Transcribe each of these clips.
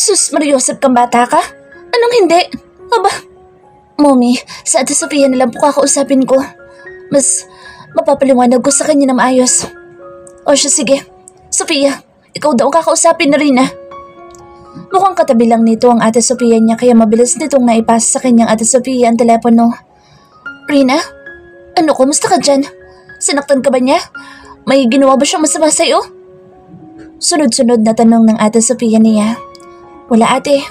Sus, Mariosep kang bata ka? Anong hindi? Aba, Mommy, sa Ate Sofia na lang po kakausapin ko. Mas mapapaliwanag ko sa kanya na maayos. O siya, sige. Sofia, ikaw daw ang kakausapin na rin ah. Mukhang katabi lang nito ang Ate Sofia niya kaya mabilis nitong naipasa sa kanyang Ate Sofia ang telepono. Rina? Ano, kumusta ka dyan? Sinaktan ka ba niya? May ginawa ba siyang masama sa'yo? Sunod-sunod na tanong ng Ate Sofia niya. Wala ate.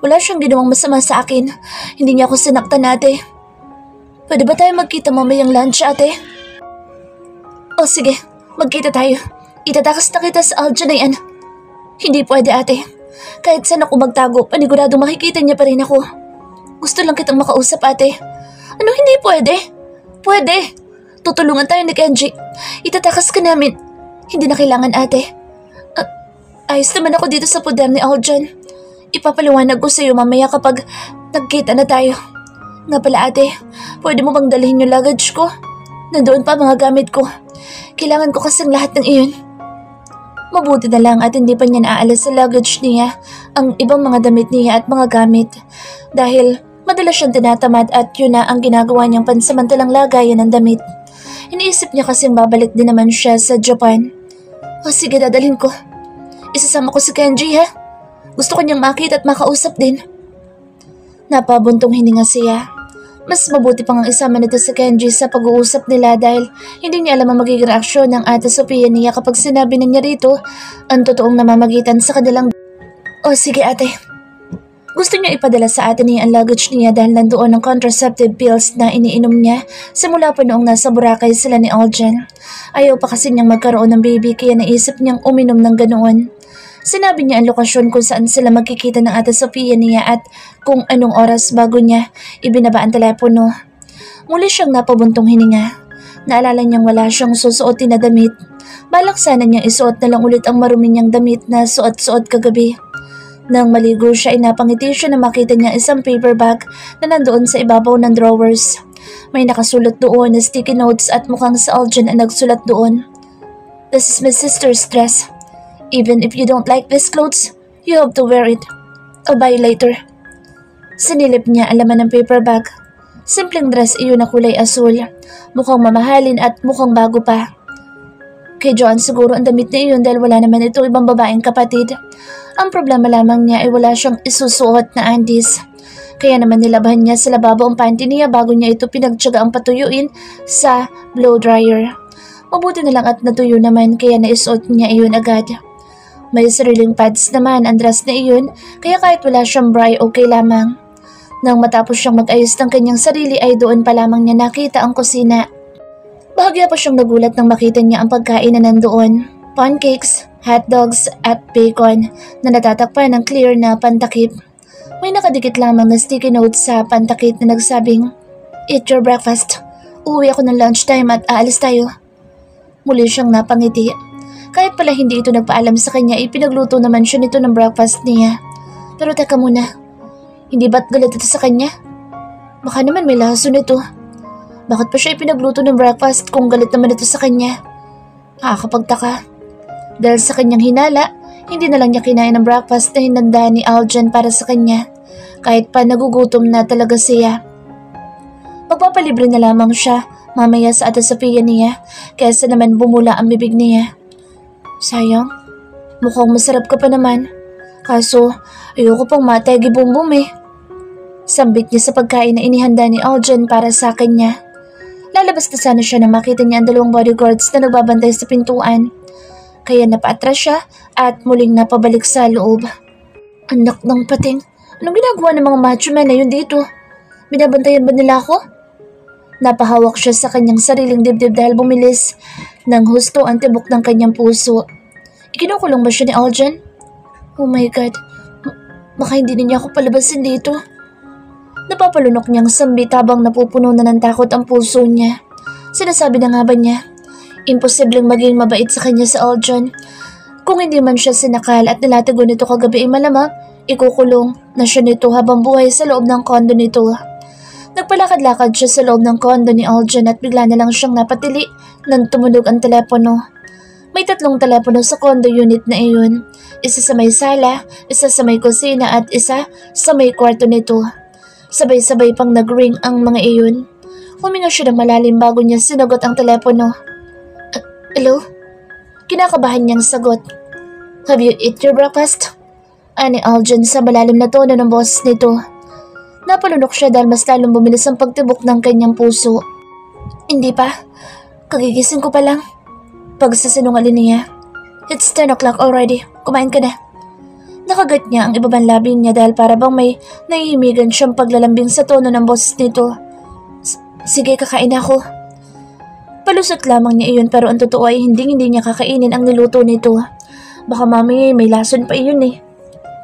Wala siyang ginawang masama sa akin. Hindi niya ako sinaktan ate. Pwede ba tayo magkita mamayang lunch ate? O sige, magkita tayo. Itatakas na kita sa Alja na yan. Hindi pwede ate. Kahit saan ako magtago, paniguradong makikita niya pa rin ako. Gusto lang kitang makausap ate. Ano hindi pwede? Pwede. Tutulungan tayo ni Kenji. Itatakas ka namin. Hindi na kailangan ate. Ayos naman ako dito sa poder ni Aljan. Ipapaliwanag ko sa iyo mamaya kapag nagkita na tayo. Nga pala ate, pwede mo bang dalhin yung luggage ko? Nandoon pa mga gamit ko. Kailangan ko kasing lahat ng iyon. Mabuti na lang at hindi pa niya naaalis sa luggage niya ang ibang mga damit niya at mga gamit. Dahil madalas siyang tinatamad at yun na ang ginagawa niyang pansamantalang lagayan ng damit. Iniisip niya kasing babalik din naman siya sa Japan. O sige, dadalhin ko. Isasama ko si Kenji ha. Gusto ko niyang makita at makausap din. Napabuntong hininga siya. Mas mabuti pang ang isama nito si Kenji sa pag-uusap nila dahil hindi niya alam ang magiging reaksyon ng Ate Sofia niya kapag sinabi na niya rito ang totoong namamagitan sa kanilang... O sige ate. Gusto niya ipadala sa atin niya ang luggage niya dahil nandoon ang contraceptive pills na iniinom niya simula pa noong nasa Boracay sila ni Aljan. Ayaw pa kasi niyang magkaroon ng baby kaya naisip niyang uminom ng ganoon. Sinabi niya ang lokasyon kung saan sila magkikita ng Ate Sofia niya at kung anong oras bago niya ibinaba ang telepono. Muli siyang napabuntong hininga. Naalala niyang wala siyang susuotin na damit. Balak sana niyang isuot na lang ulit ang marumi niyang damit na suot-suot kagabi. Nang maligo siya ay napangiti siya na makita niya isang paper bag na nandoon sa ibabaw ng drawers. May nakasulat doon na sticky notes at mukhang si Aljan ang nagsulat doon. This is my sister's dress. Even if you don't like these clothes, you have to wear it. I'll buy you later. Sinilip niya ang laman ng paper bag. Simpleng dress iyon na kulay asul. Mukhang mamahalin at mukhang bago pa. Kay John siguro ang damit na iyon dahil wala naman itong ibang babaeng kapatid. Ang problema lamang niya ay wala siyang isusuot na undies. Kaya naman nilabahan niya sa lababo ang panty niya bago niya ito pinagtyaga ang patuyuin sa blow dryer. Mabuti na lang at natuyo naman kaya naisuot niya iyon agad. May sariling pads naman ang dress na iyon kaya kahit wala siyang bra okay lamang. Nang matapos siyang mag-ayos ng kanyang sarili ay doon pa lamang niya nakita ang kusina. Bahagya pa siyang nagulat nang makita niya ang pagkain na nandoon. Pancakes, hotdogs at bacon na natatakpan ng clear na pantakip. May nakadikit lamang na sticky note sa pantakip na nagsabing, "Eat your breakfast. Uuwi ako ng lunchtime at aalis tayo." Muli siyang napangiti. Kahit pala hindi ito nagpaalam sa kanya, ipinagluto naman siya nito ng breakfast niya. Pero teka muna, hindi ba't galit ito sa kanya? Baka naman may laso nito. Bakit pa siya ipinagluto ng breakfast kung galit naman ito sa kanya? Nakakapagtaka. Dahil sa kanyang hinala, hindi na lang niya kinain ng breakfast na hinanda ni Aljan para sa kanya. Kahit pa nagugutom na talaga siya. Magpapalibre na lamang siya mamaya sa Ate Sofia niya kaysa naman bumula ang bibig niya. Sayang, mukhang masarap ka pa naman. Kaso, ayoko pang matay gibumbum eh. Sambit niya sa pagkain na inihanda ni Aljan para sa kanya. Lalabas na sana siya nang makita niya ang dalawang bodyguards na nagbabantay sa pintuan. Kaya napaatras siya at muling napabalik sa loob. Anak ng pating, anong ginagawa ng mga macho men na yun dito? Binabantayan ba nila ako? Napahawak siya sa kanyang sariling dibdib dahil bumilis ng husto ang tibok ng kanyang puso. Ikinukulong ba siya ni Aljan? Oh my God, baka hindi niya ako palabasin dito. Napapalunok niyang sambit habang napupuno na ng takot ang puso niya. Sinasabi na nga ba niya, imposibleng maging mabait sa kanya sa Aljan. Kung hindi man siya sinakal at nilatigo nito kagabi ay malamang, ikukulong na siya nito habang buhay sa loob ng kondo nito. Nagpalakad-lakad siya sa loob ng kondo ni Aljan at bigla na lang siyang napatili nang tumunog ang telepono. May 3 telepono sa condo unit na iyon, Isa sa may sala, isa sa may kusina at isa sa may kwarto nito. Sabay-sabay pang nag-ring ang mga iyon. Huminga siya ng malalim bago niya sinagot ang telepono. Hello? Kinakabahan niyang sagot. Have you eat your breakfast? Ani Aljan sa malalim na tono ng boses nito. Napalunok siya dahil mas lalong bumilis ang pagtibok ng kanyang puso. Hindi pa. Kagigising ko pa lang. Pagsasinungaling niya. It's 10 o'clock already. Kumain ka na. Nakagat niya ang ibabang labi niya dahil para bang may nahihimigan siyang paglalambing sa tono ng boses nito. Sige, kakain ako. Palusot lamang niya iyon pero ang totoo ay hindi niya kakainin ang niluto nito. Baka mami may lason pa iyon eh.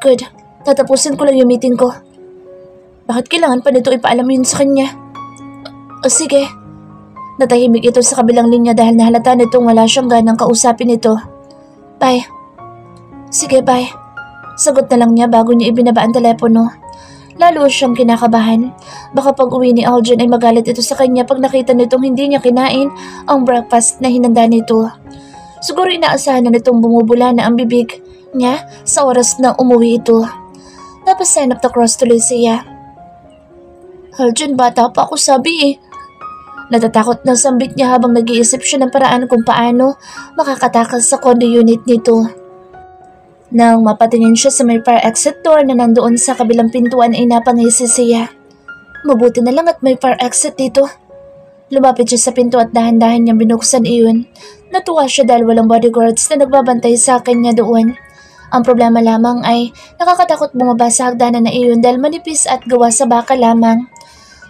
Good. Tatapusin ko lang yung meeting ko. Bakit kailangan pa nito ipaalam yun sa kanya? O sige. Natahimik ito sa kabilang linya dahil nahalata nitong wala siyang ganang kausapin ito. Bye. Sige, bye. Sagot na lang niya bago niya ibinaba ang telepono. Lalo siyang kinakabahan. Baka pag uwi ni Aljan ay magalit ito sa kanya pag nakita nitong hindi niya kinain ang breakfast na hinanda nito. Siguro inaasahan na nitong bumubula na ang bibig niya sa oras na umuwi ito. Tapos sign up the cross tuloy siya. Aljan, bata pa ako sabi eh. Natatakot na sambit niya habang nag-iisip siya ng paraan kung paano makakatakas sa condo unit nito. Nang mapatingin siya sa may fire exit door na nandoon sa kabilang pintuan ay napangisi siya. Mabuti na lang at may fire exit dito. Lumapit siya sa pinto at dahan-dahan niyang binuksan iyon. Natuwa siya dahil walang bodyguards na nagbabantay sa kanya doon. Ang problema lamang ay nakakatakot bumaba sa hagdanan na iyon dahil manipis at gawa sa baka lamang.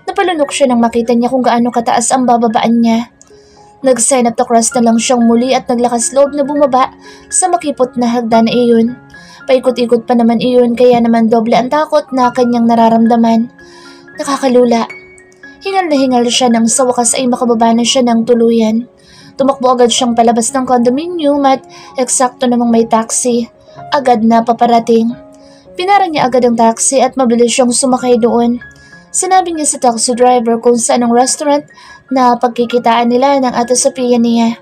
Napalunok siya nang makita niya kung gaano kataas ang bababaan niya. Nag-sign up the cross na lang siyang muli at naglakas loob na bumaba sa makipot na hagdan na iyon. Paikot-ikot pa naman iyon kaya naman doble ang takot na kanyang nararamdaman. Nakakalula. Hingal na hingal siya nang sa wakas ay makababa na siya ng tuluyan. Tumakbo agad siyang palabas ng condominium at eksakto namang may taxi. Agad na paparating. Pinara niya agad ang taxi at mabilis siyang sumakay doon. Sinabi niya sa taxi driver kung saan ang restaurant na pagkikitaan nila ng Ate Sofia niya.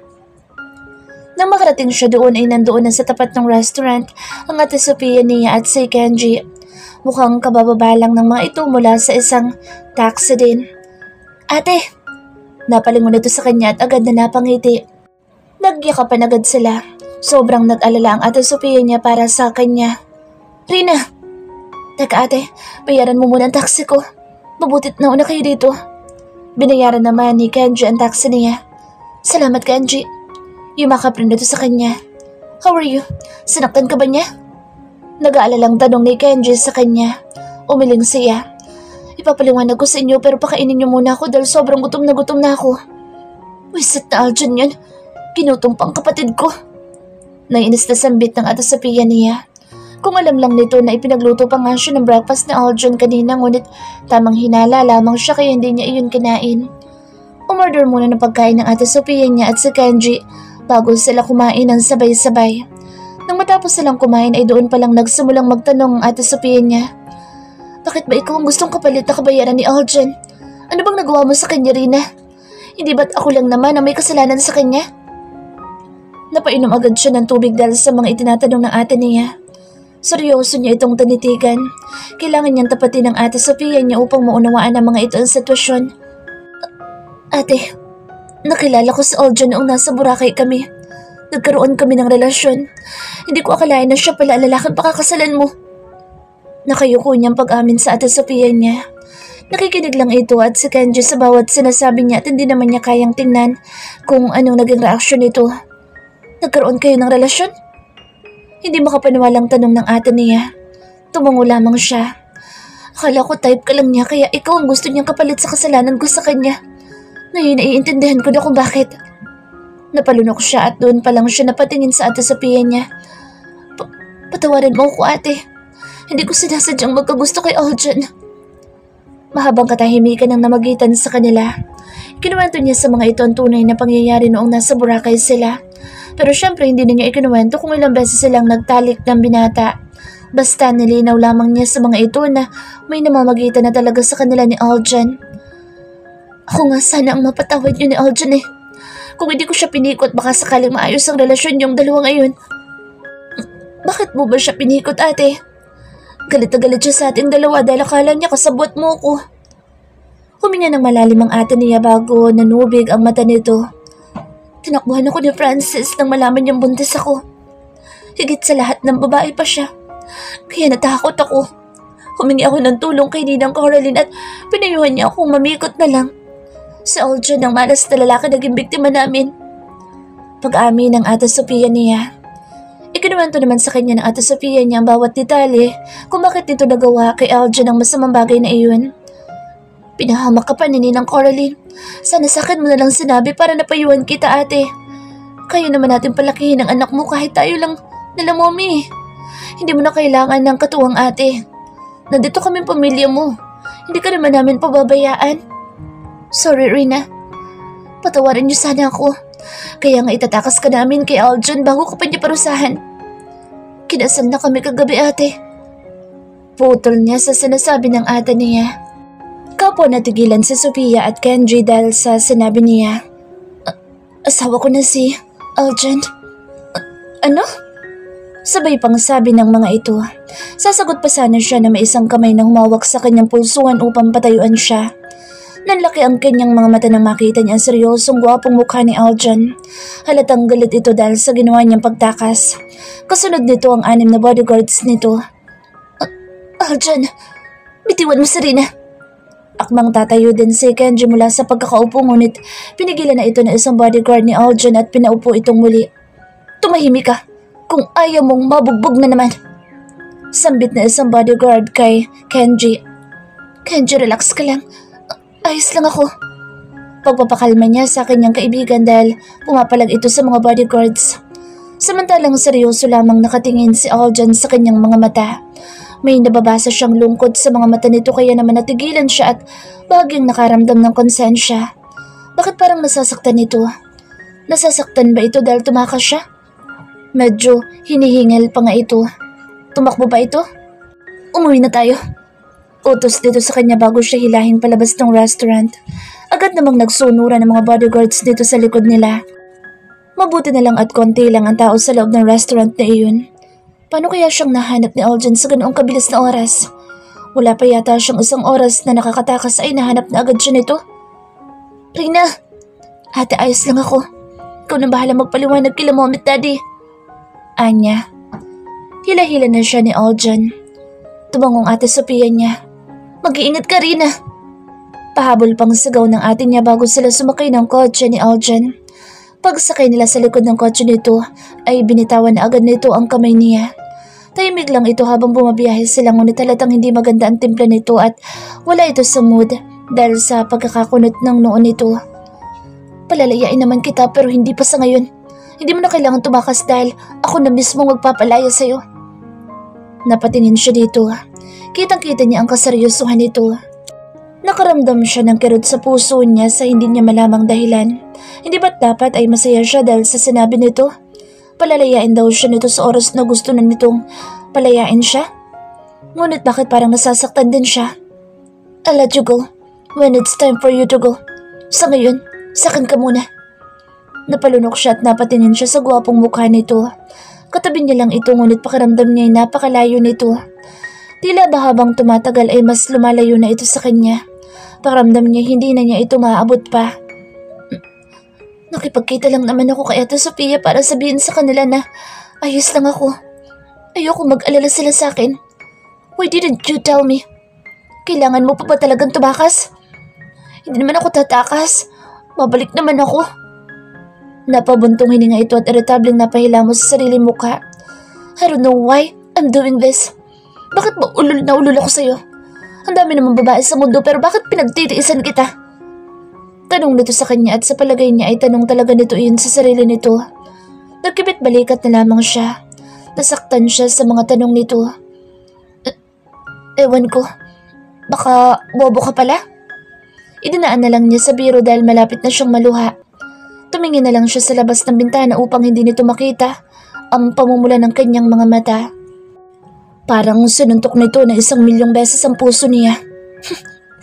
Nang makarating siya doon ay nandoon na sa tapat ng restaurant ang Ate Sofia niya at si Kenji. Mukhang kabababa lang ng mga ito mula sa isang taxi din. Ate! Napalingon ito sa kanya at agad na napangiti. Nagyakapan agad sila. Sobrang nag-alala ang Ate Sofia niya para sa kanya. Rina! Teka ate, bayaran mo muna ang taxi ko. Mabutit na una kayo dito. Binayaran naman ni Kenji ang taxi niya. Salamat Kenji. Yumakap rin ito sa kanya. How are you? Sinaktan ka ba niya? Nag-aalalang tanong ni Kenji sa kanya. Umiling siya. Ipapaliwanag ko sa inyo pero pakainin niyo muna ako dahil sobrang gutom na ako. Wisit na Aljan yan. Ginutom pa ang kapatid ko. Nainis na sambit ng Ate Sofia niya. Kung alam lang nito na ipinagluto pa nga siya ng breakfast ni Aljan kanina ngunit tamang hinala lamang siya kaya hindi niya iyon kinain. Umorder muna ng pagkain ng Ate Sofia niya at si Kenji bago sila kumain ng sabay-sabay. Nang matapos silang kumain ay doon palang nagsimulang magtanong ang Ate Sofia niya. Bakit ba ikaw ang gustong kapalit na kabayaran ni Aljan? Ano bang nagawa mo sa kanya, Rina? Hindi ba't ako lang naman ang may kasalanan sa kanya? Napainom agad siya ng tubig dahil sa mga itinatanong ng ate niya. Seryoso niya itong tanitigan. Kailangan niyang tapatin ng Ate Sofia niya upang maunawaan ang mga ito ang sitwasyon. Ate, nakilala ko si Aljan noong nasa Boracay kami. Nagkaroon kami ng relasyon. Hindi ko akalain na siya pala ang lalaking pakakasalan mo. Nakayuko niyang pag-amin sa Ate Sofia niya. Nakikinig lang ito at si Kenji sa bawat sinasabi niya at hindi naman niya kayang tingnan kung anong naging reaksyon nito. Nagkaroon kayo ng relasyon? Hindi makapaniwalang tanong ng ate niya. Tumango lamang siya. Akala ko type ka lang niya kaya ikaw ang gusto niyang kapalit sa kasalanan ko sa kanya. Ngayon naiintindihan ko na kung bakit. Napalunok siya at doon pa lang siya napatingin sa Ate Sofia niya. Patawarin mo ako ate. Hindi ko sinasadyang magkagusto kay Aljan. Mahabang katahimikan ang namagitan sa kanila. Kinuwento niya sa mga ito ang tunay na pangyayari noong nasa Boracay sila. Pero syempre hindi na niya ikinuwento kung ilang beses silang nagtalik ng binata. Basta nilinaw lamang niya sa mga ito na may namamagitan na talaga sa kanila ni Aljan. Ako nga sana ang mapatawad niyo ni Aljan eh. Kung hindi ko siya pinikot baka sakaling maayos ang relasyon niyong dalawa ngayon. Bakit mo ba siya pinikot, ate? Galit na galit siya sa ating dalawa dahil akala niya kasabwat mo ko. Huminga ng malalim ang ate niya bago nanubig ang mata nito. Tinakbuhan ako ni Francis nang malaman niyang buntis ako. Higit sa lahat ng babae pa siya. Kaya natakot ako. Humingi ako ng tulong kay Ninang Coraline at pinayuhan niya akong mamikot na lang. Si Aljon ang malas na lalaki naging biktima namin. Pag-amin ng Ate Sofia niya. Ikinuwento naman sa kanya ng Ate Sofia niya ang bawat detalye kung bakit nito nagawa kay Aljon ang masamang bagay na iyon. Pinahamak ka pa ni Ninang Coraline. Sana sa akin mo na lang sinabi para napayuhan kita, ate. Kaya naman natin palakihin ang anak mo kahit tayo lang nila mommy. Hindi mo na kailangan ng katuwang ate. Nandito kaming pamilya mo. Hindi ka naman namin pababayaan. Sorry, Rina. Patawarin niyo sana ako. Kaya nga itatakas ka namin kay Aljon bago ka pa niya parusahan. Kinasal na kami kagabi, ate. Putol niya sa sinasabi ng ate niya. Kapwa natigilan si Sofia at Kenji dahil sa sinabi niya. Asawa ko na si Aljon. Ano? Sabay pang sabi ng mga ito. Sasagot pa sana siya na may isang kamay na humawak sa kanyang pulsuhan upang patayuan siya. Nanlaki ang kanyang mga mata nang makita niya ang seryosong gwapong mukha ni Aljon. Halatang galit ito dahil sa ginawa niyang pagtakas. Kasunod nito ang 6 na bodyguards nito. Aljon, bitiwan mo si Rina. Akmang tatayo din si Kenji mula sa pagkakaupo ngunit pinigilan na ito ng isang bodyguard ni Aljon at pinaupo itong muli. Tumahimik ka kung ayaw mong mabugbog na naman. Sambit na isang bodyguard kay Kenji. Kenji, relax ka lang. Ayos lang ako. Pagpapakalma niya sa kanyang kaibigan dahil pumapalag ito sa mga bodyguards. Samantalang seryoso lamang nakatingin si Aljon sa kanyang mga mata. May nababasa siyang lungkot sa mga mata nito kaya naman natigilan siya at bahagyang nakaramdam ng konsensya. Bakit parang nasasaktan ito? Nasasaktan ba ito dahil tumakas siya? Medyo hinihingal pa nga ito. Tumakbo ba ito? Umuwi na tayo. Utos dito sa kanya bago siya hilahin palabas ng restaurant. Agad namang nagsunuran ng mga bodyguards dito sa likod nila. Mabuti na lang at konti lang ang tao sa loob ng restaurant na iyon. Paano kaya siyang nahanap ni Aljon sa ganoong kabilis na oras? Wala pa yata siyang isang oras na nakakatakas ay nahanap na agad siya nito. Rina! Ate, ayos lang ako. Ikaw na bahala magpaliwanag kila mom at daddy. Anya. Hila-hila na siya ni Aljon. Tumangong Ate Sofia niya. Mag-iingat ka, Rina. Pahabol pang sigaw ng ate niya bago sila sumakay ng kotse ni Aljon. Pagsakay nila sa likod ng kotse nito ay binitawan na agad nito ang kamay niya. Tahimik lang ito habang bumabiyahe sila ngunit halatang hindi maganda ang timpla nito at wala ito sa mood dahil sa pagkakakunot ng noon nito. Palalayain naman kita pero hindi pa sa ngayon. Hindi mo na kailangan tumakas dahil ako na mismo magpapalaya sa'yo. Napatingin siya dito. Kitang-kita niya ang kaseryosohan nito. Nakaramdam siya ng kirot sa puso niya sa hindi niya malamang dahilan. Hindi ba't dapat ay masaya siya dahil sa sinabi nito? Palalayain daw siya nito sa oras na gusto na nitong palayain siya? Ngunit bakit parang nasasaktan din siya? I'll let you go when it's time for you to go. Sa ngayon, sakin ka muna. Napalunok siya at napatingin siya sa gwapong mukha nito. Katabi niya lang ito ngunit pakiramdam niya ay napakalayo nito. Tila ba habang tumatagal ay mas lumalayo na ito sa kanya. Pakiramdam niya hindi na niya ito maaabot pa. Nakipagkita lang naman ako kay Ate Sofia para sabihin sa kanila na ayos lang ako. Ayoko mag-alala sila sa akin. Why didn't you tell me? Kailangan mo pa ba talagang tumakas? Hindi naman ako tatakas. Mabalik naman ako. Napabuntong hininga ito at irritableng napahilamos sa sarili mukha. I don't know why I'm doing this. Bakit ba ulul na ulul ako sa'yo? Ang dami namang babae sa mundo pero bakit pinagtitiisan kita? Tanong nito sa kanya at sa palagay niya ay tanong talaga nito iyon sa sarili nito. Nagkibit balikat na lamang siya. Nasaktan siya sa mga tanong nito. Ewan ko, baka bobo ka pala? Idinaan na lang niya sa biro dahil malapit na siyang maluha. Tumingin na lang siya sa labas ng bintana upang hindi nito makita ang pamumula ng kanyang mga mata. Parang sinuntok nito na 1,000,000 beses ang puso niya.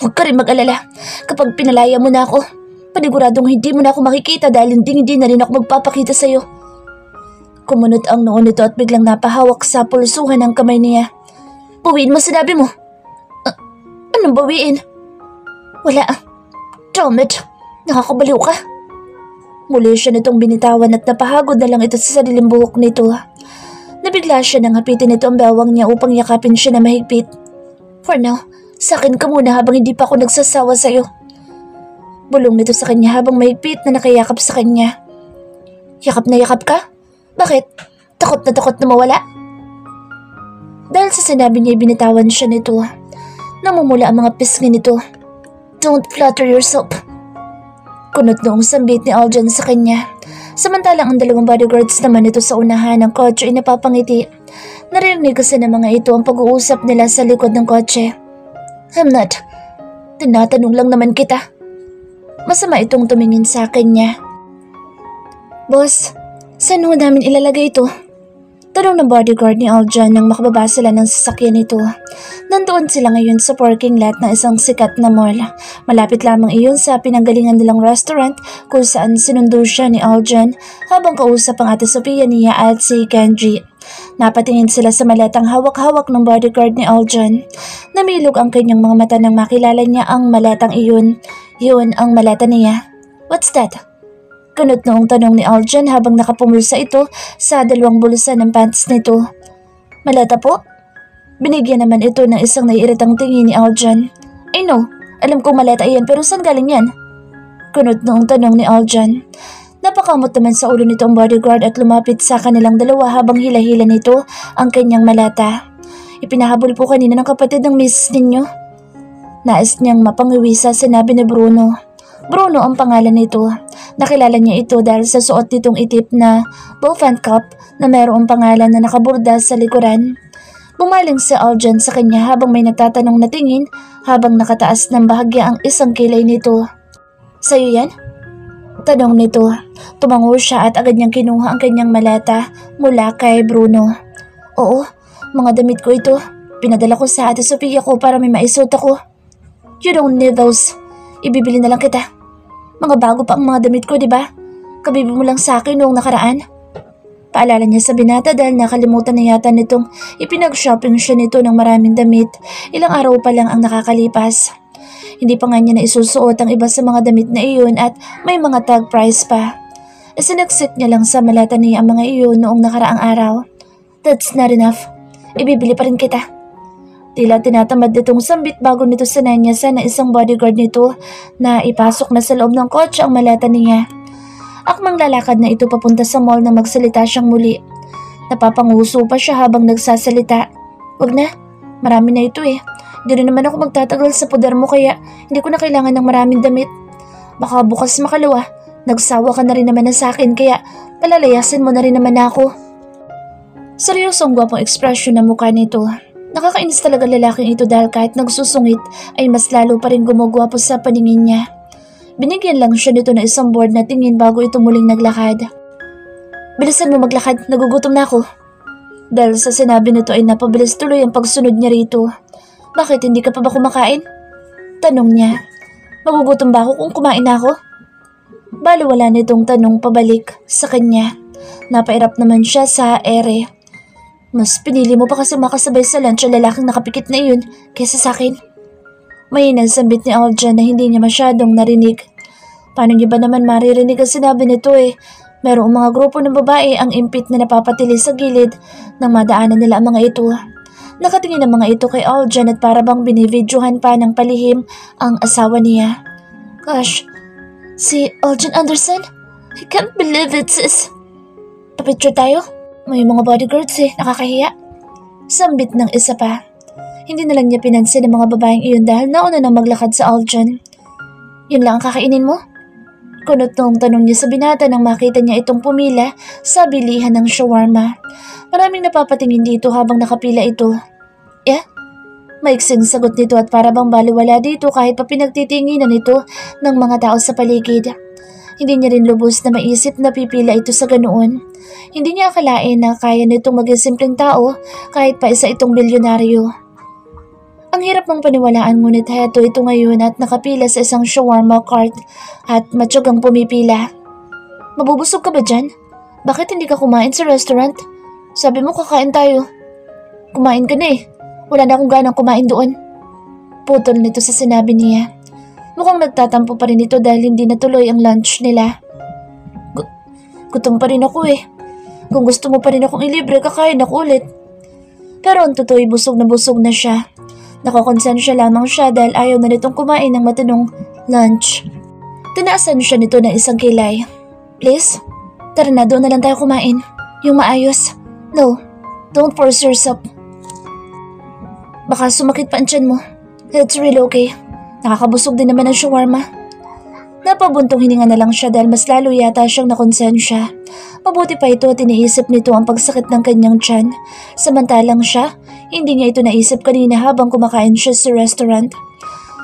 Huwag ka rin mag-alala. Kapag pinalaya mo na ako, paniguradong hindi mo na ako makikita dahil hindi na rin ako magpapakita sa'yo. Kumunot ang noo nito at biglang napahawak sa pulsuhan ng kamay niya. Bawiin mo sinabi mo. Anong bawiin? Wala. Damn it. Nakakabaliw ka. Muli siya nitong binitawan at napahagod na lang ito sa sariling buhok nito. Nabigla siya nang hapitin nito ang bawang niya upang yakapin siya na mahigpit. For now, sa akin ka muna habang hindi pa ako nagsasawa sa'yo. Bulong nito sa kanya habang mahigpit na nakayakap sa kanya. Yakap na yakap ka? Bakit? Takot na mawala? Dahil sa sinabi niya binitawan siya nito. Namumula ang mga pisngi nito. Don't flatter yourself. Kunot noong sambit ni Aljan sa kanya. Samantalang ang dalawang bodyguards naman ito sa unahan ng kotse ay napapangiti. Narinig kasi ng mga ito ang pag-uusap nila sa likod ng kotse. I'm not. Tinatanong lang naman kita. Masama itong tumingin sa akin niya. Boss, saan ho namin ilalagay ito? Tanong ng bodyguard ni Aljan nang makababa sila ng sasakyan nito. Nandoon sila ngayon sa parking lot ng isang sikat na mall. Malapit lamang iyon sa pinanggalingan nilang restaurant kung saan sinundo siya ni Aljan habang kausap ang ate Sofia niya at si Kenji. Napatingin sila sa malatang hawak-hawak ng bodyguard ni Aljan. Namilog ang kanyang mga mata nang makilala niya ang malatang iyon. Yun ang malata niya. What's that? Kunot noong tanong ni Aljan habang nakapumulsa ito sa dalawang bulsa ng pants nito. Malata po? Binigyan naman ito ng isang naiiritang tingin ni Aljan. I know, alam kong malata iyan pero saan galing yan? Kunot noong tanong ni Aljan. Napakamot naman sa ulo nito ang bodyguard at lumapit sa kanilang dalawa habang hila-hila nito ang kanyang malata. Ipinahabol po kanina ng kapatid ng miss ninyo. Nais niyang mapangiwi sa sinabi ni Bruno. Bruno ang pangalan nito. Nakilala niya ito dahil sa suot nitong itip na Bofan cup na mayroong pangalan na nakaburda sa likuran. Bumaling si Aljan sa kanya habang may nagtatanong na tingin habang nakataas ng bahagya ang isang kilay nito. Sa'yo yan? Tanong nito. Tumango siya at agad niyang kinuha ang kanyang malata mula kay Bruno. Oo, mga damit ko ito. Pinadala ko sa ate Sofia ko para may maisuot ako. You don't need those. Ibibili na lang kita. Mga bago pa ang mga damit ko, di ba? Kabibi mo lang sa akin noong nakaraan. Paalala niya sa binata dahil nakalimutan na yata nitong ipinag-shopping siya nito ng maraming damit. Ilang araw pa lang ang nakakalipas. Hindi pa nga niya na isusuot ang iba sa mga damit na iyon at may mga tag price pa. Isinaksit niya lang sa malata niya ang mga iyon noong nakaraang araw. That's not enough. Ibibili pa rin kita. Tila tinatamad nitong sambit bago nito sinanyasan na isang bodyguard nito na ipasok na sa loob ng kotse ang malata niya. Akmang lalakad na ito papunta sa mall na magsalita siyang muli. Napapanguso pa siya habang nagsasalita. Wag na, marami na ito eh. Di rin naman ako magtatagal sa poder mo kaya hindi ko na kailangan ng maraming damit. Baka bukas makalawa, nagsawa ka na rin naman na sa akin kaya palalayasin mo na rin naman ako. Seryosong gwapong ekspresyon ng mukha nito. Nakakainis talaga lalaking ito dahil kahit nagsusungit ay mas lalo pa rin gumagwapo sa paningin niya. Binigyan lang siya nito na isang board na tingin bago ito muling naglakad. Bilisan mo maglakad, nagugutom na ako. Dahil sa sinabi nito ay napabilis tuloy ang pagsunod niya rito. Bakit hindi ka pa ba kumakain? Tanong niya. Magugutom ba ako kung kumain na ako? Baliwala nitong tanong pabalik sa kanya. Napairap naman siya sa ere. Mas pinili mo pa kasi makasabay sa lunch ang lalaking nakapikit na iyon kaysa sa akin. Mahinang sambit ni Aljan na hindi niya masyadong narinig. Paano niya ba naman maririnig ang sinabi nito eh? Merong mga grupo ng babae ang impit na napapatili sa gilid nang madaanan nila ang mga ito. Nakatingin ang mga ito kay Aljan at para bang binibidyohan pa ng palihim ang asawa niya. Gosh, si Aljan Anderson? I can't believe it, sis. Papicture tayo? May mga bodyguards eh, nakakahiya. Sambit ng isa pa. Hindi na lang niya pinansin ang mga babaeng iyon dahil nauna na maglakad sa Aljan. Yun lang ang kakainin mo? Kunot noong tanong niya sa binata nang makita niya itong pumila sa bilihan ng shawarma. Maraming napapatingin dito habang nakapila ito. Yeah? Maiksing sagot nito at para bang baliwala dito kahit pa pinagtitinginan ito ng mga tao sa paligid. Hindi niya rin lubos na maisip na pipila ito sa ganoon. Hindi niya akalain na kaya nitong maging simpleng tao kahit pa isa itong bilyonaryo. Ang hirap mong paniwalaan ngunit heto ito ngayon at nakapila sa isang shawarma cart at matyagang pumipila. Mabubusog ka ba dyan? Bakit hindi ka kumain sa restaurant? Sabi mo kakain tayo. Kumain ka na eh. Wala na akong ganang kumain doon. Putol nito sa sinabi niya. Mukhang nagtatampo pa rin ito dahil hindi natuloy ang lunch nila. Gutom pa rin ako eh. Kung gusto mo pa rin akong ilibre, kakain ako ulit. Pero ang totoo'y busog na siya. Nakakonsensya lamang siya dahil ayaw na nitong kumain ng matinong lunch. Tinaasan siya nito ng isang kilay. Please, tara na, doon na lang tayo kumain. Yung maayos. No, don't force yourself. Baka sumakit pa ang tiyan mo. It's really okay. Nakakabusog din naman ang shawarma. Napabuntong hininga na lang siya dahil mas lalo yata siyang nakonsensya. Mabuti pa ito at iniisip nito ang pagsakit ng kanyang tiyan. Samantalang siya, hindi niya ito naisip kanina habang kumakain siya sa restaurant.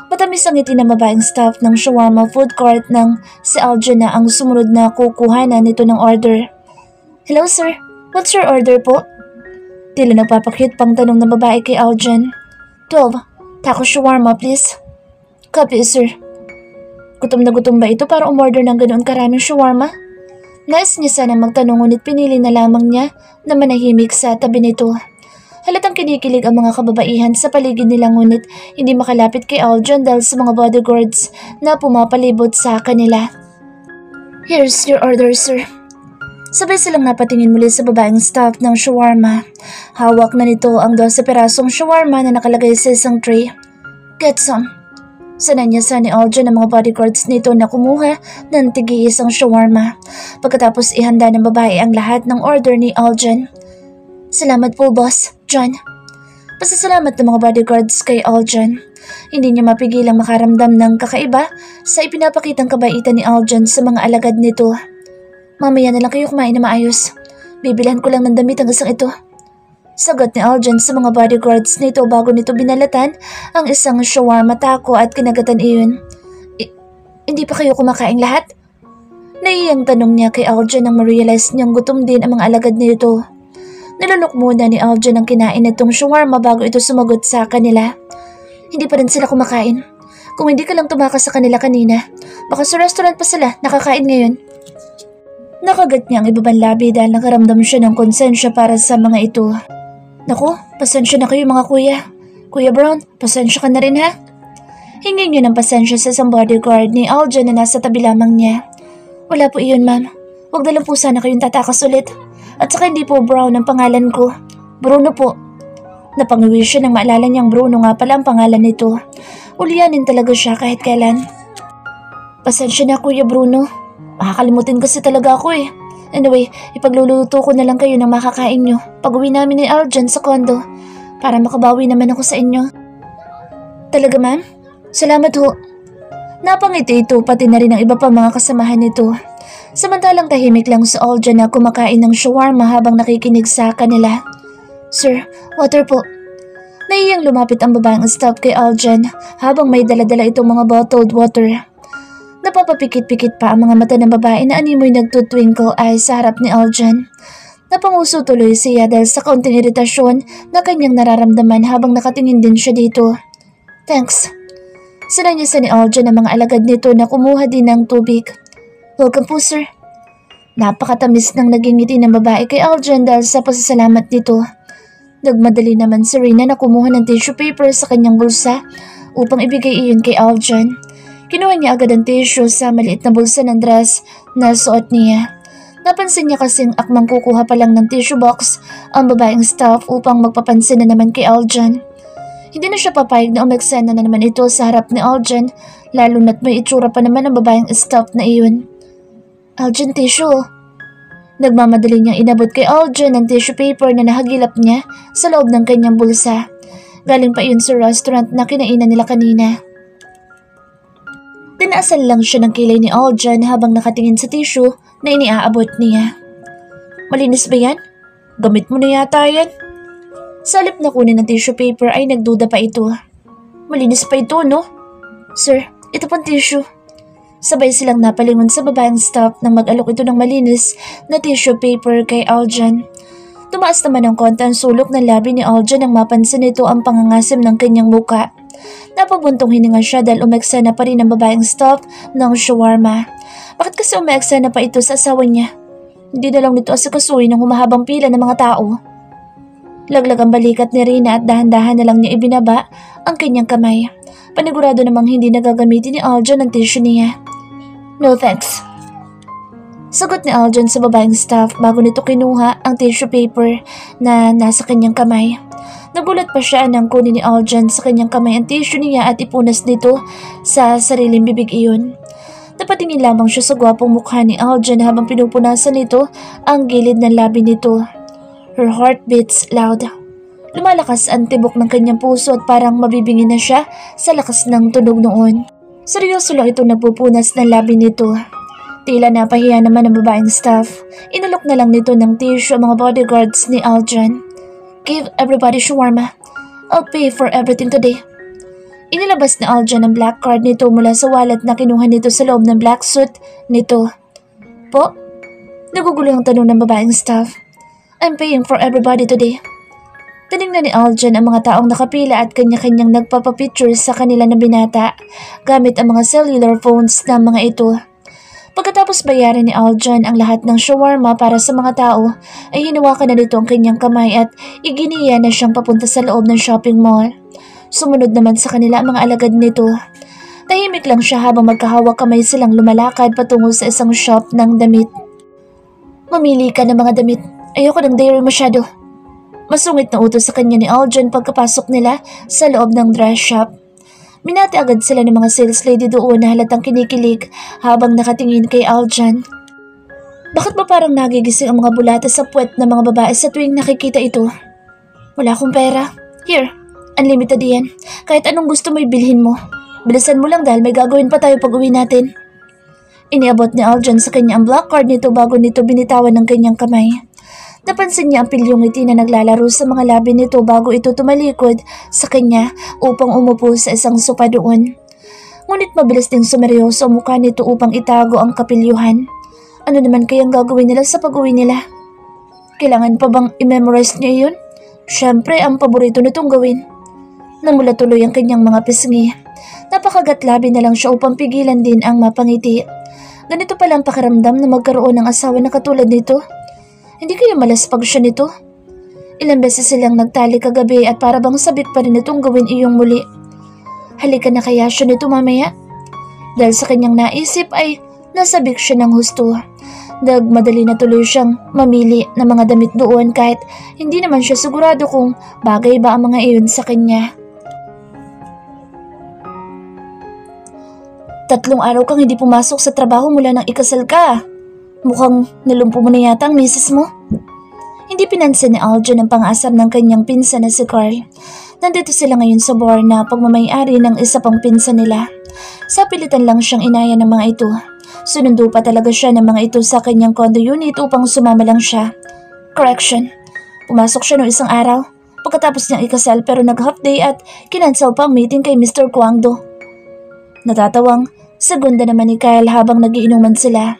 Matamis ang ngiti na babaeng staff ng shawarma food court nang si Aljan na ang sumunod na kukuhanan nito ng order. Hello sir, what's your order po? Tila nagpapakit pang tanong ng babae kay Aljan. 12, taco shawarma please. Copy sir. Gutom na gutom ba ito para umorder ng ganoon karaming shawarma? Nais niya sana magtanong ngunit pinili na lamang niya na manahimik sa tabi nito. Halatang kinikilig ang mga kababaihan sa paligid nila ngunit hindi makalapit kay Aljan dahil sa mga bodyguards na pumapalibot sa kanila. Here's your order, sir. Sabay silang napatingin muli sa babaeng staff ng shawarma. Hawak na nito ang 12 perasong shawarma na nakalagay sa isang tray. Get some. Sananyasan ni Aljan ang mga bodyguards nito na kumuha ng tig-iisang shawarma. Pagkatapos ihanda ng babae ang lahat ng order ni Aljan. Salamat po, boss. John. Pasasalamat ng mga bodyguards kay Aljan. Hindi niya mapigilang makaramdam ng kakaiba sa ipinapakitang kabaitan ni Aljan sa mga alagad nito. Mamaya na lang kayo kumain na maayos. Bibilhan ko lang ng damit ang isang ito. Sagot ni Aljan sa mga bodyguards nito bago nito binalatan ang isang shawarma taco at kinagatan iyon. Hindi pa kayo kumakain lahat? Naiyang tanong niya kay Aljan nang ma-realize niyang gutom din ang mga alagad nito. Nilunok muna ni Aljan ang kinain nitong shawarma bago ito sumagot sa kanila. Hindi pa rin sila kumakain. Kung hindi ka lang tumakas sa kanila kanina, baka sa restaurant pa sila nakakain ngayon. Nakagat niya ang ibabang labi dahil nakaramdam siya ng konsensya para sa mga ito. Naku, pasensya na kayo mga kuya. Kuya Brown, pasensya ka na rin ha? Hingin niyo ng pasensya sa isang bodyguard ni Aljan na nasa tabi lamang niya. Wala po iyon ma'am. Huwag na lang po sana kayong tatakas ulit. At saka hindi po Brown ang pangalan ko. Bruno po. Napangiwi siya nang maalala niyang Bruno nga pala ang pangalan nito. Ulianin talaga siya kahit kailan. Pasensya na Kuya Bruno. Makakalimutin kasi talaga ako eh. Anyway, ipagluluto ko na lang kayo ng makakain nyo pag-uwi namin ni Aljan sa kondo para makabawi naman ako sa inyo. Talaga ma'am? Salamat ho. Napangiti ito pati na rin ang iba pa mga kasamahan nito. Samantalang tahimik lang si Aljan na kumakain ng shawarma habang nakikinig sa kanila. Sir, water po. Naiyang lumapit ang babaeng staff kay Aljan habang may dala-dala itong mga bottled water. Napapapikit-pikit pa ang mga mata ng babae na animoy nagtutwinkle eye sa harap ni Aljan. Napanguso tuloy siya dahil sa kaunting iritasyon na kanyang nararamdaman habang nakatingin din siya dito. Thanks. Sinanyasan ni Aljan ang mga alagad nito na kumuha din ng tubig. Welcome po, sir. Napakatamis ng naging ngiti ng babae kay Aljan dahil sa pasasalamat nito. Nagmadali naman si Rina na kumuha ng tissue paper sa kanyang bulsa upang ibigay iyon kay Aljan. Kinuha niya agad ang tissue sa maliit na bulsa ng dress na suot niya. Napansin niya kasing akmang kukuha pa lang ng tissue box ang babaeng staff upang magpapansin na naman kay Aljan. Hindi na siya papayag na umeksena na naman ito sa harap ni Aljan, lalo na't may itsura pa naman ang babaeng staff na iyon. Aljan, tissue. Nagmamadali niyang inabot kay Aljan ang tissue paper na nahagilap niya sa loob ng kanyang bulsa. Galing pa iyon sa restaurant na kinainan nila kanina. Tinaasan lang siya ng kilay ni Aljan habang nakatingin sa tissue na iniaabot niya. Malinis ba yan? Gamit mo na yata yan. Sa halip na kunin ng tissue paper ay nagduda pa ito. Malinis pa ito, no? Sir, ito pang tissue. Sabay silang napalingon sa babaeng staff nang mag-alok ito ng malinis na tissue paper kay Aljan. Tumaas naman ng konti ang sulok ng labi ni Aljan nang mapansin nito ang pangangasim ng kanyang muka. Napabuntong hininga siya dahil umeksena pa rin ang babaeng staff ng shawarma. Bakit kasi umeksena pa ito sa asawa niya? Hindi na lang nito asikasuhin ng humahabang pila ng mga tao. Laglag ang balikat ni Rina at dahan-dahan na lang niya ibinaba ang kanyang kamay. Panigurado namang hindi nagagamitin ni Aljon ang tissue niya. No thanks. Sagot ni Aljon sa babaeng staff bago nito kinuha ang tissue paper na nasa kanyang kamay. Nagulat pa siya nang kunin ni Aljon sa kanyang kamay ang tissue niya at ipunas nito sa sariling bibig iyon. Napatingin lamang siya sa gwapong mukha ni Aljon habang pinupunasan nito ang gilid ng labi nito. Her heart beats loud. Lumalakas ang tibok ng kanyang puso at parang mabibingin na siya sa lakas ng tunog noon. Seryoso lang itong nagpupunas ng labi nito. Tila napahiya naman ang babaeng staff. Inalok na lang nito ng tissue ang mga bodyguards ni Aljon. Give everybody shawarma. I'll pay for everything today. Inilabas ni Aljon ang black card nito mula sa wallet na kinuha nito sa loob ng black suit nito. Po? Nagugulo ang tanong ng babaeng staff. I'm paying for everybody today. Tinignan ni Aljon ang mga taong nakapila at kanya-kanyang nagpapapicture sa kanila na binata gamit ang mga cellular phones ng mga ito. Pagkatapos bayarin ni Aljon ang lahat ng shawarma para sa mga tao, ay hinawakan na nito ang kanyang kamay at iginiya na siyang papunta sa loob ng shopping mall. Sumunod naman sa kanila ang mga alagad nito. Tahimik lang siya habang magkahawak kamay silang lumalakad patungo sa isang shop ng damit. Mamili ka ng mga damit. Ayoko ng daring masyado. Masungit na utos sa kanya ni Aljon pagkapasok nila sa loob ng dress shop. Minati agad sila ng mga sales lady doon na halatang kinikilig habang nakatingin kay Aljon. Bakit ba parang nagigising ang mga bulata sa puwet ng mga babae sa tuwing nakikita ito? Wala akong pera. Here, unlimited yan. Kahit anong gusto mo ibilhin mo. Bilisan mo lang dahil may gagawin pa tayo pag uwi natin. Iniabot ni Aljon sa kanya ang black card nito bago nito binitawan ng kanyang kamay. Napansin niya ang pilyong ngiti na naglalaro sa mga labi nito bago ito tumalikod sa kanya upang umupo sa isang sopa doon. Ngunit mabilis ding sumeryoso ang mukha nito upang itago ang kapilyuhan. Ano naman kayang gagawin nila sa pag-uwi nila? Kailangan pa bang i-memorize niya yun? Siyempre, ang paborito nitong gawin. Namula tuloy ang kanyang mga pisngi. Napakagatlabi na lang siya upang pigilan din ang mapangiti. Ganito palang pakiramdam na magkaroon ng asawa na katulad nito. Hindi kaya malaspag siya nito? Ilang beses silang nagtali kagabi at para bang sabik pa rin itong gawin iyong muli. Halika na kaya siya nito mamaya? Dahil sa kanyang naisip ay nasabik siya ng husto. Nagmadali na tuloy siyang mamili ng mga damit doon kahit hindi naman siya sigurado kung bagay ba ang mga iyon sa kanya. 3 araw kang hindi pumasok sa trabaho mula nang ikasal ka. Mukhang nalumpo mo na yata ang misis mo. Hindi pinansin ni Aljon ang pang-asar ng kanyang pinsan na si Carl. Nandito sila ngayon sa bar na pagmamayari ng isa pang pinsan nila. Sa pilitan lang siyang inaya ng mga ito. Sunundo pa talaga siya ng mga ito sa kanyang condo unit upang sumama lang siya. Correction. Pumasok siya noong isang araw. Pagkatapos niyang ikasal pero nag-half day at kinansel pa ang meeting kay Mr. Kwangdo. Natatawang, segunda naman ni Kyle habang nagiinuman sila.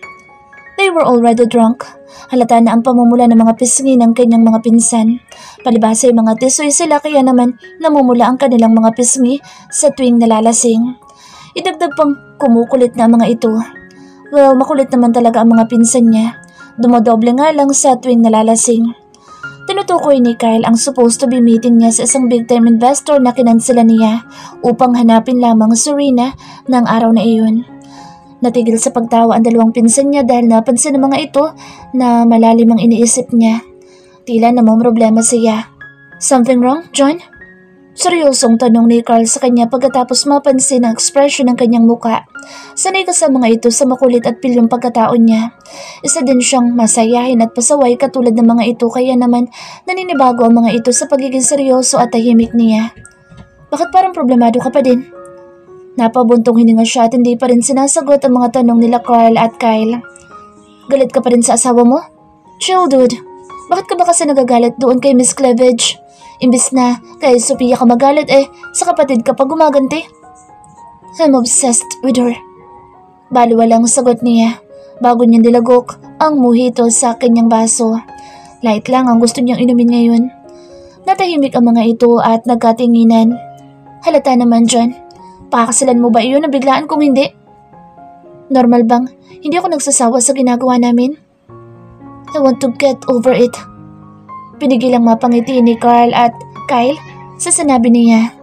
They were already drunk. Halata na ang pamumula ng mga pisngi ng kanyang mga pinsan. Palibasa yung mga tisoy sila kaya naman namumula ang kanilang mga pisngi sa tuwing nalalasing. Idagdag pang kumukulit na mga ito. Well, makulit naman talaga ang mga pinsan niya. Dumodoble nga lang sa tuwing nalalasing. Tinutukoy ni Kyle ang supposed to be meeting niya sa isang big-time investor na kinansela niya upang hanapin lamang si Rina ng araw na iyon. Natigil sa pagtawa ang dalawang pinsan niya dahil napansin ng mga ito na malalim ang iniisip niya. Tila namumroblema siya. Something wrong, John? Seryosong tanong ni Carl sa kanya pagkatapos mapansin ang ekspresyon ng kanyang muka. Sanay ka sa mga ito sa makulit at pilyong pagkatao niya. Isa din siyang masayahin at pasaway katulad ng mga ito kaya naman naninibago ang mga ito sa pagiging seryoso at tahimik niya. Bakit parang problemado ka pa din? Napabuntong hininga siya at hindi pa rin sinasagot ang mga tanong nila Carl at Kyle. Galit ka pa rin sa asawa mo? Chill, dude. Bakit ka ba kasi nagagalit doon kay Miss Cleavage? Imbis na kay Sophia ka magalit sa kapatid ka pa gumaganti. I'm obsessed with her. Baliwalang sagot niya bago niya nilagok ang mojito sa kanyang baso. Light lang ang gusto niyang inumin ngayon. Natahimik ang mga ito at nagkatinginan. Halata naman, John. Pakakasalan mo ba iyon na biglaan kung hindi? Normal bang hindi ako nagsasawa sa ginagawa namin? I want to get over it. Pinigilang mapangiti ni Carl at Kyle sa sinabi niya.